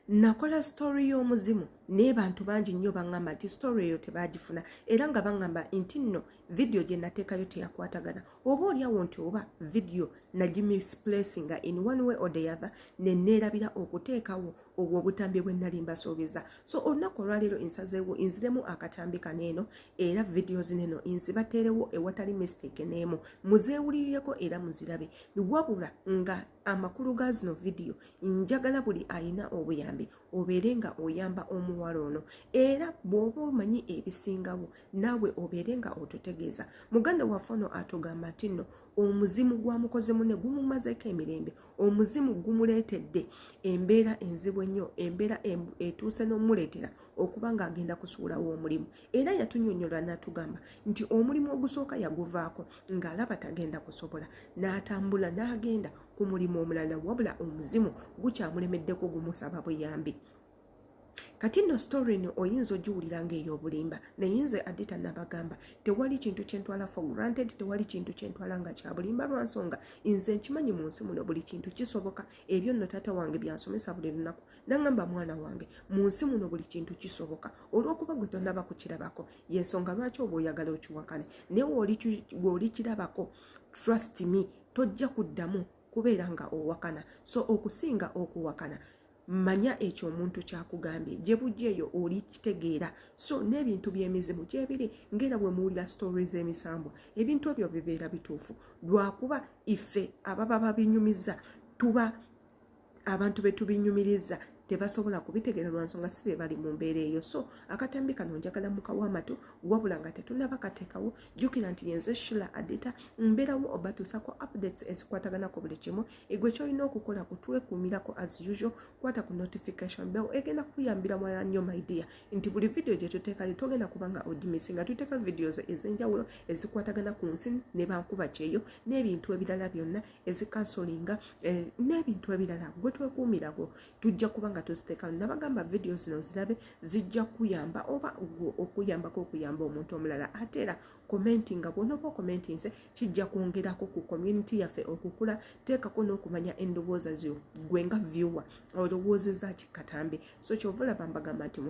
nakola story y'omuzimu naye bantu bangi nnyo baŋŋamba nti story eyo tebagifuna era nga baŋŋamba nti nno video gye nateekayo teyakwatagana oba oliawo nti oba video nagimisplacinga in one way or the other neneerabira okuteekawo obwo obutambi bwe nali mbasuubiza so olunaku olwaleero nsazeewo nziremu akatambi kaneeno era videos neno nzibateerewo ewatali mistake n'emu muzeewulirireko era muzirabe wabula nga amakulu ga zino video njagala buli ayina obuyambi obeere nga oyamba omuwala ono era bw'oba omanyi ebisingawo naawe obeere nga otutegeeza muganda waffe ono atugamba nti nno omuzimu gwamukoze munne gumumazeeko emirembe omuzimu gumuleetedde embeera enzibu ennyo embeera etuuse n'omuleetera okuba ng'agenda kusuulawo omulimu era yatunnyonnyola n'atugamba nti omulimu ogusooka yaguvaako ng'alaba tagenda kusobola n'atambula n'agenda ku mulimu omulala wabula omuzimu gukyamulemeddeko gumusaba buyambi kati nno story no oyinza ogiwulira ng'ey'obulimba naye nze Adita nabagamba tewali kintu kyentwala for granted tewali kintu kyentwala nga kya bulimba lwa nsonga nze nkimanyi mu nsi muno buli kintu kisoboka ebyo nno taata wange byansomesa buli lunaku nangamba mwana wange mu nsi muno buli kintu kisoboka olw'okuba gwe tonaba kukirabako y'ensonga lwaki oba oyagala okiwakane naye w'olikirabako trust me tojja kuddamu kubeera nga owakana so okusinga okuwakana manya ekyo omuntu kyakugambye gye bujja eyo oli kitegeera so n'ebintu by'emizimu gyebiri ngera bwe muwulira stories z'emisambo ebintu ebyo bibeera bituufu lwakuba ife ababa babinyumiza tuba abantu be tubinyumiriza tebasobola kubitegeera lwa nsonga si be bali mu mbeera eyo so akatambi kano njagala mukawa amatu wabula nga tetunaba kateekawo jjukira nti yenze Shila Adita mbeerawo obatuusako updates ezikwataganako buli kimu egwe kyolina okukola kutwekuumirako as usual kwata ku notification bell egenda kukuyambira mwala nnyo my dear nti buli video gye tuteekayo togenda kubanga ogimisinga tuteeka videos ez'enjawulo ezikwatagana ku nsi ne bankuba kyeyo n'ebintu ebirala byonna ezikansolinga n'ebintu ebirala gwe twekuumirako tujja kubanga tuziteeka nabagamba video zino zirabe zijja kuyamba oba okuyambako okuyamba omuntu omulala ate era commentinga bw'onooba commentinze kijja kwongerako ku community yaffe okukula teekako n'okumanya endowooza zo gwe nga viewer olowoozeza kikatambi so kyova olaba mbagamba nti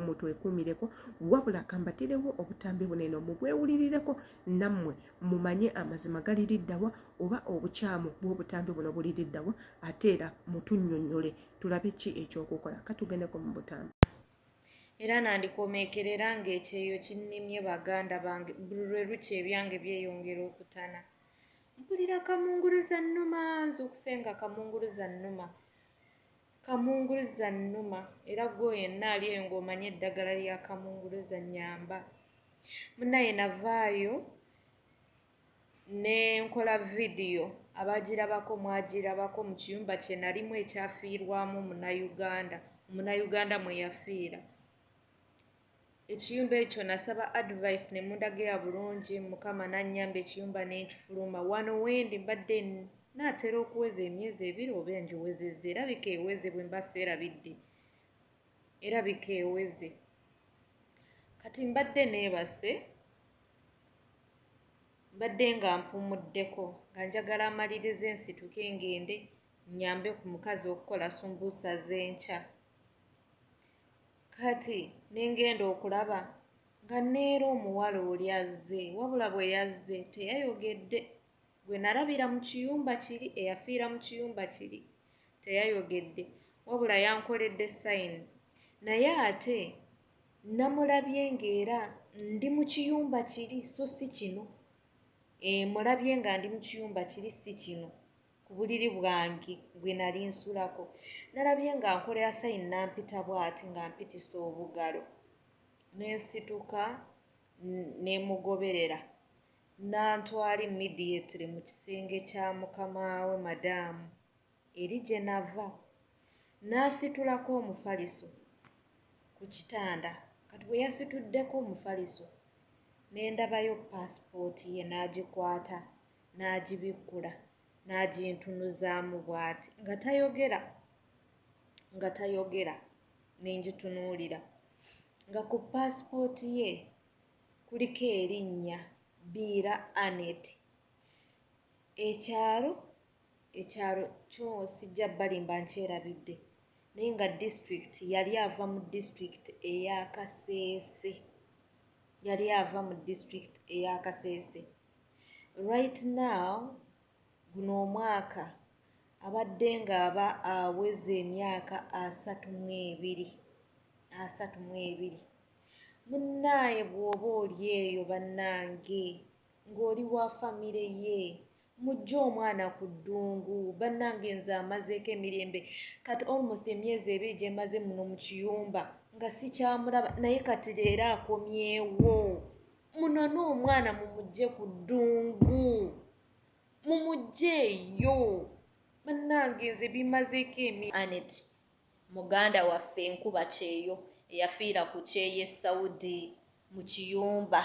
mutwekuumireko wabula kambatirewo obutambi bunene mubwewulirireko nammwe mumanye amazima galiriddawa oba obukyamu bw'obutambi buno buliriddawa ate era mutunnyonnyole tulabe ki ekyokukola katugendeko mu butambi era nandikomekerera ng'ekyeyo kinnimye baganda bange lwe luki ebyange byeyongera okutana mpulira kamunguluza nnuma nze okusenga kamunguluza nnuma era gwe yenna ali eyo ng'omanye eddagala lya kamunguluza nnyamba munnaye navaayo ne nkola vidiyo abagirabako mwagirabako mu kiyumba kye nalimu ekyafiirwamu munnayuganda mwe yafiira ekiyumba ekyo nasaba advice ne mundagira bulungi mukama nannyamba ekiyumba n'ekifuluma wano wendi mbadde naatera okuweza emyezi 2 oba ngiwezezza erabika eweze bwe mba seerabidde erabika eweze kati mbadde neebase mbadde nga mpumuddeko nga njagala amalirize ensituke ngende nyambe ku mukazi okukola sumbuusa z'enkya kati nengenda okulaba nga neera omuwala oli azze wabula bwe yazze teyayogedde gwe nalabira mu kiyumba kiri eyafiira mu kiyumba kiri teyayogedde wabula yankoledde sayini naye ate namulabye ng'era ndi mu kiyumba kiri so si kino mulabye nga ndi mu kiyumba kiri si kino ku buliri bwange gwe nali nsulako nalabye nga nkolera sayini nampita bw'ati nga mpitisa obugalo nensituka nemugoberera nantwala immediately mu kisenge kya mukama we madaamu eri gye nava nasitulako omufaliso ku kitanda kati bwe yasituddeko omufaliso nendabayo paasipooti ye n'agikwata n'agibikkula n'agintunuzaamu bw'ati nga tayogera nenjitunuulira nga ku paasipooti ye kuliko erinnya Biira Anet ekyalo kyo sijja balimba nkyerabidde naye nga district yali ava mu district eya Kasese. Yali ava mu district eya Kasese. Right now guno omwaka abadde ng'aba aweze emyaka 32. Munnaaye bw'oba oli eyo bannange ng'oli wa famire ye mujja omwana ku ddungu. Bannange nze amazeeko emirembe kati almost emyezi 2 gye maze muno mu Kiyumba nga sikyamulaba, naye kati leero akomyewo. Munone omwana mumugye ku ddungu, mumugyeeyo bannange nze bimazeeko Anet muganda waffe enkuba kyeyo eyafiira ku kyeye Saudi mu Kiyumba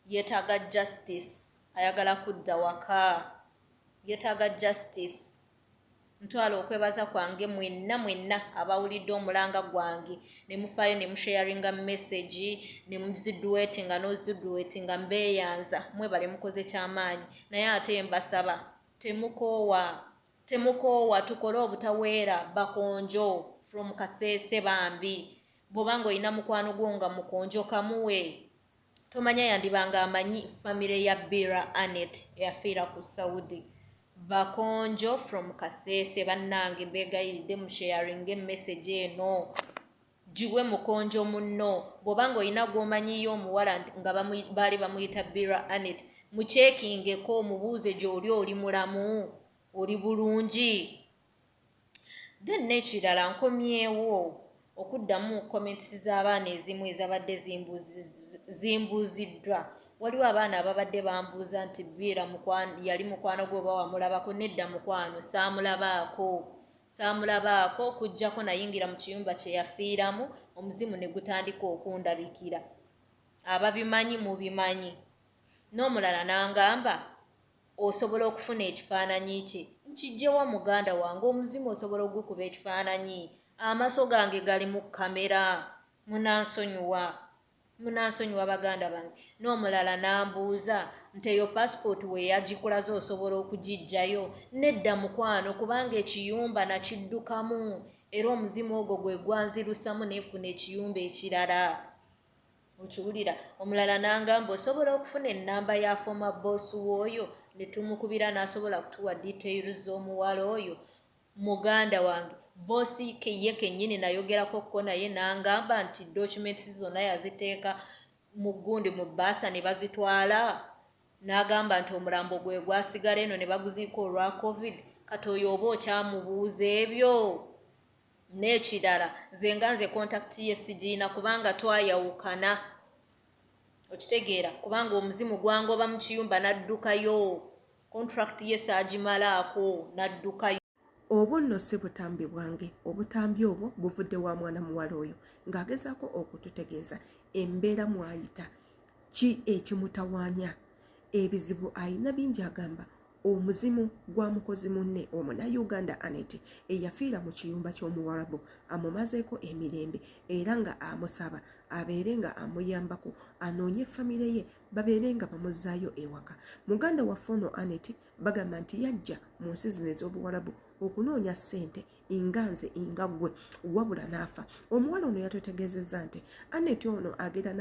yeetaaga justice, ayagala kudda waka, yeetaaga justice. Ntwala okwebaza kwange mwenna abawulidde omulanga gwange ne mufaayo ne musharinga message ne muziduwetinga n'oziduwetinga mbeeyanza mwebale mukoze kyamaanyi. Naye ate mbasaba temukoowa tukole obutaweera bakonjo from Kasese bambi. Bw'obanga olina mukwano gwo nga mukonjo kamuwe. Tomanya yandibanga amanyi famire ya Bira Anet eyafiira ku Saudi. Bakonjo from Kasese bannange mbegayiridde mu sharing message eno. Jiwe mukonjo munno. Bw'obanga olina gw'omanyiyo omuwala nga baali bamuyita Bira Anet, mukyekingeko omubuuze gy'oli oli mulamu, oli bulungi. Then n'ekirala nkomyewo okuddamu comments z'abaana ezimu ezabadde zimbuuziddwa. Waliwo abaana ababadde bambuuza nti Bira yali mukwano gwe oba wamulabako. Nedda mukwano saamulabaako okuggyako nayingira mu kiyumba kye yafiiramu omuzimu ne gutandika okundabikira. Ababimanyi mubimanyi. N'omulala n'angamba osobola okufuna ekifaananyi kye, nkijjewa muganda wange, omuzimu osobola okugukuba ekifaananyi. Amaaso gange gali mu kamera, munansonyiwa baganda bange. N'omulala n'ambuuza nti eyo passport we yagikulaze osobola okugiggyayo. Nedda mukwano kubanga ekiyumba nakiddukamu era omuzimu ogwo gwe gwanzirusamu neefuna ekiyumba ekirala. Okiwulira? Omulala n'angamba osobola okufuna ennamba ya former boss w'oyo ne tumukubira n'asobola kutuwa details z'omuwala oyo. Muganda wange boosi ye kennyini nayogerako ko naye n'angamba nti documents zonna yaziteeka mu gundi mu bbaasa ne bazitwala. N'agamba nti omulambo gwe gwasigala eno ne baguziika olwa COVID. Kati oyo oba okyamubuuza ebyo. N'ekirala nze nga nze contact ye sigiina kubanga twayawukana. Okitegeera? Kubanga omuzimu gwangoba mu kiyumba n'addukayo. Contract ye saagimalaako n'addukayo. Obwo nno si butambi bwange. Obutambi obwo buvudde wa mwana muwala oyo ng'agezaako okututegeeza embeera mwayita, ki ekimutawaanya, ebizibu ayina bingi. Agamba omuzimu gwa mukozi munne Omunayuganda Anet eyafiira mu kiyumba ky'Omuwarabu amumazeeko emirembe era nga amusaba abeere nga amuyambako anoonye famire ye babeere nga bamuzzaayo ewaka. Muganda waffe ono Anet bagamba nti yajja mu nsi zino ez'Obuwarabu okunoonya ssente nga nze nga ggwe, wabula n'afa. Omuwala ono yatutegeezezza nti Anet ono agenda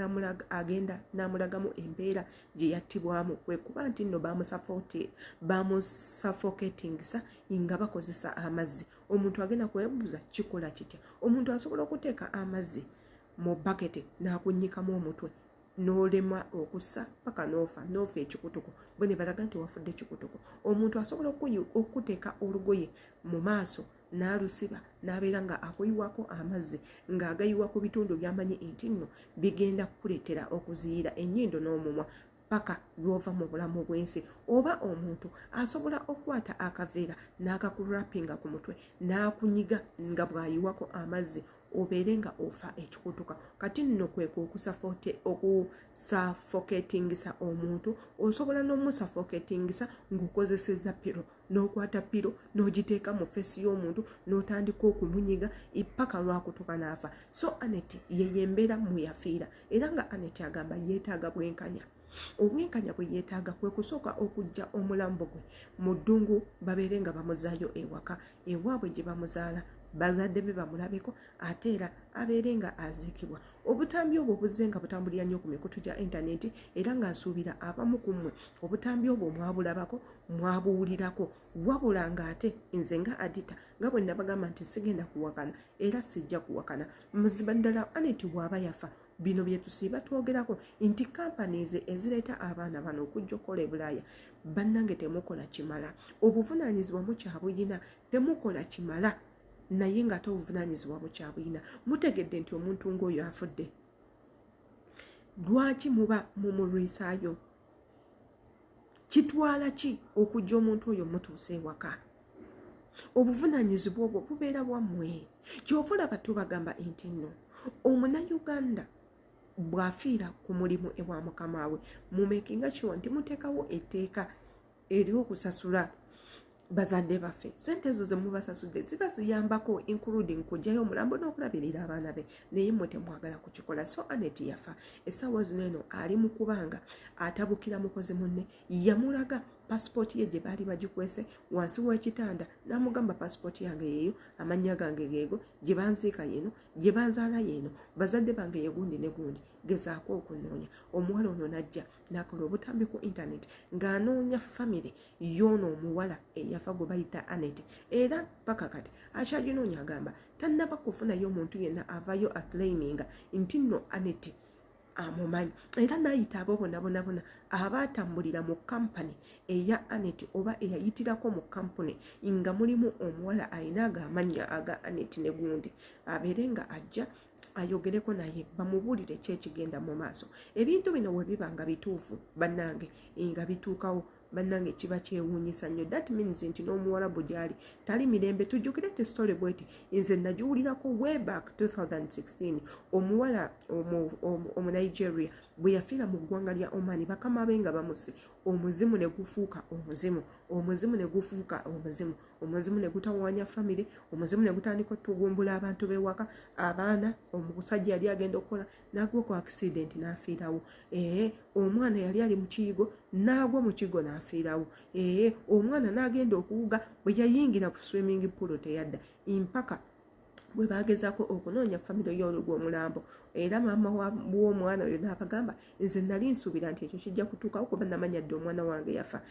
n'amulagamu embeera gye yattibwamu, kwe kuba nti nno bamusuffocatingisa nga bakozesa amazzi. Omuntu agenda kwebuuza kikola kitya? Omuntu asobola okuteeka amazzi mu baketi n'akunnyikamu omutwe n'olema okussa paka n'ofa ekikutuko. Bwe ne balaga nti wafudde ekikutuko. Omuntu asobola okuteeka olugoye mu maaso n'alusiba n'abeera nga akuyiwako amazzi ng'agayiwa ku bitundu by'amanyi nti nno bigenda kukuleetera okuziira ennyindo n'omumwa paka lw'ova mu bulamu bw'ensi. Oba omuntu asobola okukwata akaveera n'akakurapinga ku mutwe n'akunyiga nga bw'ayiwako amazzi obeere nga ofa ekikutuka. Kati nno kweka okusuffocatingisa omuntu. Osobola n'omusuffocatingisa ng'okozesezza piro, n'okwata piro n'ogiteeka mu feesi y'omuntu n'otandika okumunyiga paka lwakutuka n'afa. So Anet yeyembeera mu yafiira era nga Anet agamba yeetaaga bwenkanya. Obwenkanya bwe yeetaaga kwe kusooka okujja omulambo gwe mu ddungu babeere nga bamuzaayo ewaka ewaabwe gye bamuzaala bazadde be bamulabeko ate era abeere nga aziikibwa. Obutambi obwo buzze nga butambulira nnyo ku mikutu gya intaneti era nga nsuubira abamu ku mmwe obutambi obwo mwabulabako mwabuwulirako wabula ng'ate nze nga adita nga bwe nabagamba nti sigenda kuwakana era sijja kuwakana muziba ddala Aneti bw'aba yafa bino bye tusiiba twogerako nti companies ezireeta abaana bano okujja okukola e Bulaaya bannange temukola kimala obuvunaanyizibwa mukyabuyina temukola kimala naye ng'ate obuvunaanyizibwa mukyabuyina mutegedde nti omuntu ng'oyo afudde lwaki muba mumulwisaayo kitwala ki okujja omuntu oyo mutuusa ewaka obuvunaanyizibwa obwo bubeera bwammwe kyova olaba tubagamba nti nno omunnayuganda bw'afiira ku mulimu ewa mukama we mumekinga sure nti muteekawo etteeka ery'okusasula bazadde baffe sente ezo ze mubasasudde ziba ziyambako including kujjayo omulambo n'okulabirira abaana be naye mmwe temwagala kukikola so Aneti yafa essaawa zino eno ali mu kubanga atabukira mukozi munne yamulaga passport ye gye baali bagikwese wansi w'ekitanda n'amugamba passport yange yeeyo amannya gange geego gye banziika yeeno gye banzaala yeeno bazadde bange ye gundi ne gundi gezaako okunoonya omuwala ono najja n'akola obutambi ku intaneti ng'anoonya famire y'ono omuwala eyafa gwe bayita Aneti era paka kati akyaginoonya agamba tannaba kufunayo omuntu yenna avayo aclaiminga nti nno Aneti amumanyi era n'ayita abo bonna abaatambulira mu kampani eya Aneti oba eyayitirako mu kampuni nga mulimu omuwala ayina ag'amannya aga Aneti ne gundi abeere nga ajja ayogereko naye bamubuulire ki ekigenda mu maaso ebintu bino bwe biba nga bituufu bannange nga bituukawo bannange kiba kyewuunyisa nnyo that means nti n'omuwarabu gyali tali mirembe tujjukire te story bweti nze nagiwulirako way back 2016 omuwala Nigeria bwe yafiira mu ggwanga lya Oman bakama be nga bamuse omuzimu ne gufuuka omuzimu ne gufuuka omuzimu ne gutawaanya famire omuzimu ne gutandika otugumbula abantu b'ewaka abaana omusajja yali agenda okukola n'agwa ku accident n'afiirawo omwana yali ali mu kiyigo n'agwa mu kigo n'afiirawo omwana n'agenda okuwuga bwe yayingira ku swimming pool teyadda impaka bwe bagezaako okunoonya famire y'Ogw'Omulambo era maama w'omwana oyo n'abagamba nze nali nsuubira nti ekyo kijja kutuukawo kuba namanya dde omwana wange yafa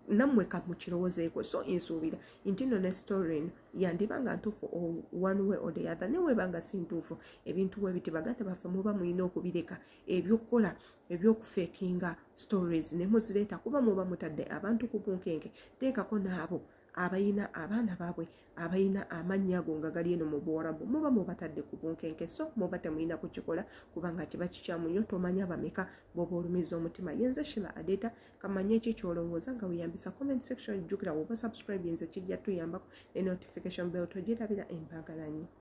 nammwe kamukirowoozeeko so nsuubira nti nno ne story eno yandiba nga ntuufu one way or the other naye weba nga si ntuufu ebintu we biti bagate baffe muba mulina okubireka ebyokukola ebyokufeekinga stories ne muzireeta kuba muba mutadde abantu ku bunkenke teekako n'abo abayina abaana baabwe abayina amannya ago nga gali eno mu Buwarabu muba mubatadde ku bunkenke so muba temulina kukikola kubanga kiba kikyamu nnyo tomanya bameka bw'oba olumiza omutima yenze Shila Adeta kamanye eki kyolowooza nga weyambisa comment section jjukira oba subscribe yenze kijja tuyambako ne notification bell togirabira embagalanyi